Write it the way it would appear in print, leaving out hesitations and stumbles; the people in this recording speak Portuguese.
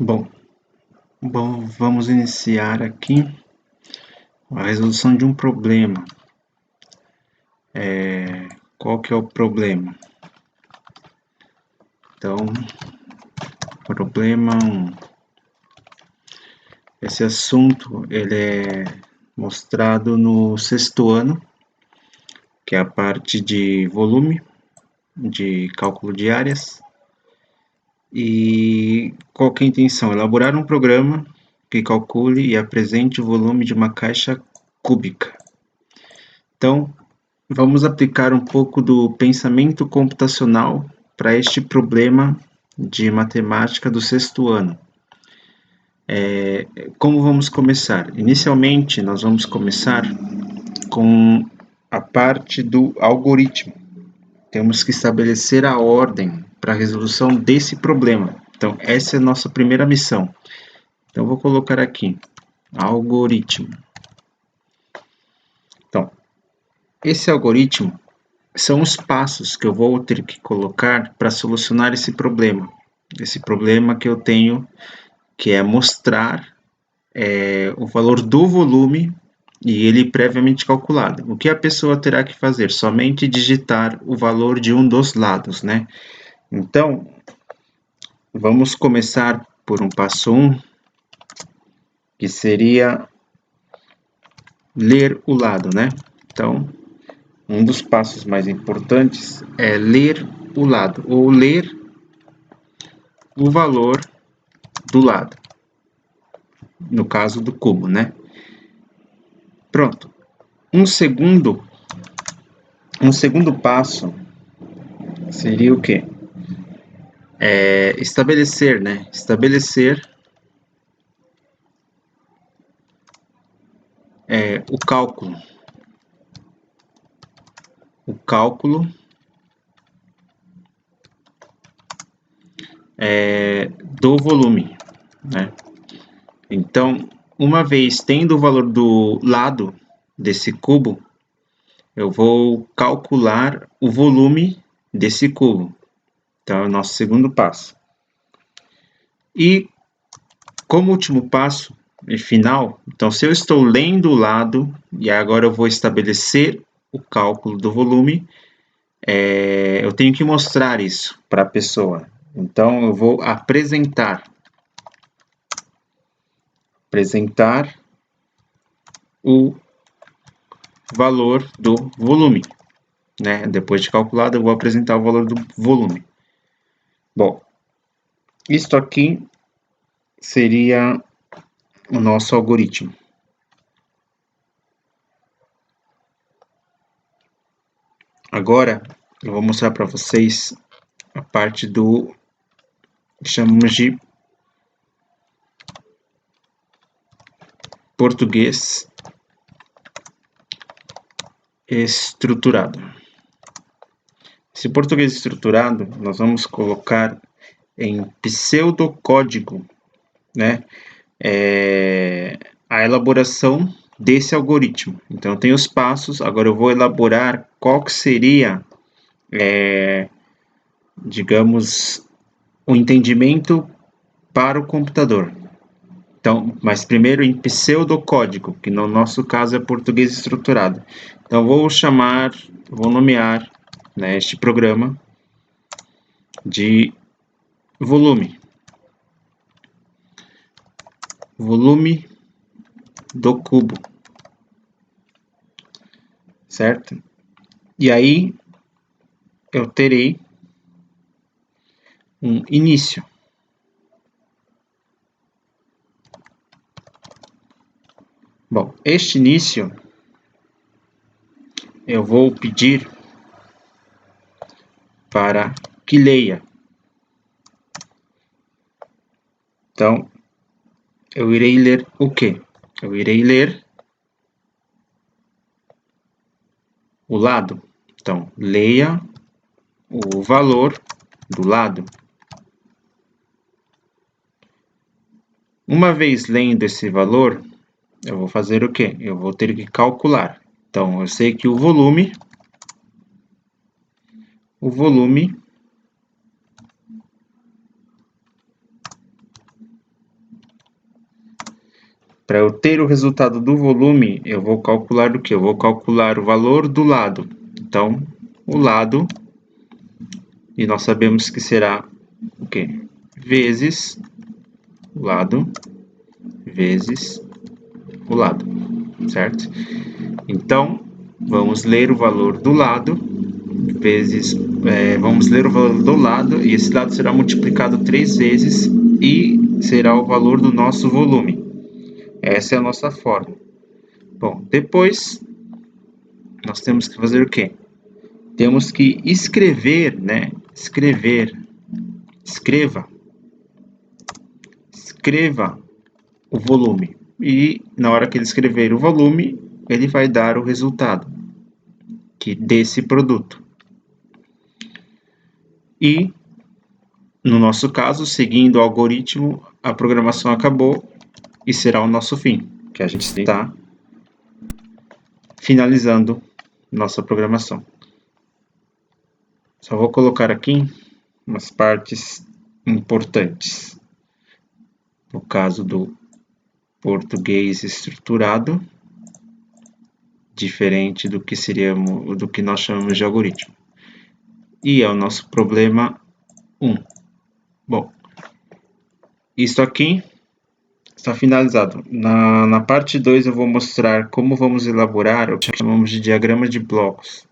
Bom, vamos iniciar aqui a resolução de um problema. Qual que é o problema? Então, problema 1. Esse assunto ele é mostrado no 6º ano, que é a parte de volume, de cálculo de áreas. E qual que é a intenção? Elaborar um programa que calcule e apresente o volume de uma caixa cúbica. Então, vamos aplicar um pouco do pensamento computacional para este problema de matemática do 6º ano. Como vamos começar? Inicialmente, nós vamos começar com a parte do algoritmo. Temos que estabelecer a ordem para a resolução desse problema. Então, essa é a nossa primeira missão. Então, vou colocar aqui, algoritmo. Então, esse algoritmo são os passos que eu vou ter que colocar para solucionar esse problema. Esse problema que eu tenho, que é mostrar o valor do volume e ele previamente calculado. O que a pessoa terá que fazer? Somente digitar o valor de um dos lados, né? Então, vamos começar por um passo 1, que seria ler o lado, né? Então, um dos passos mais importantes é ler o lado, ou ler o valor do lado, no caso do cubo, né? Pronto. Um segundo passo seria o quê? Estabelecer, né? Estabelecer o cálculo. O cálculo do volume, né? Então, uma vez tendo o valor do lado desse cubo, eu vou calcular o volume desse cubo. Então, é o nosso segundo passo. E, como último passo e final, então, se eu estou lendo o lado, e agora eu vou estabelecer o cálculo do volume, eu tenho que mostrar isso para a pessoa. Então, eu vou apresentar o valor do volume, né? Depois de calculado, eu vou apresentar o valor do volume. Bom, isto aqui seria o nosso algoritmo. Agora, eu vou mostrar para vocês a parte do que chamamos de português estruturado. Esse português estruturado, nós vamos colocar em pseudocódigo, né? A elaboração desse algoritmo. Então, tem os passos, agora eu vou elaborar qual que seria, digamos, o entendimento para o computador. Então, mas primeiro em pseudocódigo, que no nosso caso é português estruturado. Então, vou nomear, né, este programa de volume do cubo, certo? E aí, eu terei um início. Bom, este início eu vou pedir para que leia. Então, eu irei ler o quê? Eu irei ler o lado. Então, leia o valor do lado. Uma vez lendo esse valor, eu vou fazer o quê? Eu vou ter que calcular. Então, eu sei que o volume Para eu ter o resultado do volume, eu vou calcular o que? Eu vou calcular o valor do lado. Então, o lado, e nós sabemos que será o quê? Vezes o lado, vezes o lado, certo? Então, vamos ler o valor do lado, vezes, vamos ler o valor do lado, e esse lado será multiplicado 3 vezes, e será o valor do nosso volume. Essa é a nossa fórmula. Bom, depois, nós temos que fazer o quê? Temos que escrever, né? Escreva o volume. E na hora que ele escrever o volume, ele vai dar o resultado desse produto. E, no nosso caso, seguindo o algoritmo, a programação acabou e será o nosso fim, que a gente está finalizando nossa programação. Só vou colocar aqui umas partes importantes. No caso do português estruturado, diferente do que nós chamamos de algoritmo. E é o nosso problema 1. Bom, isso aqui está finalizado. Na parte 2 eu vou mostrar como vamos elaborar o que chamamos de diagrama de blocos.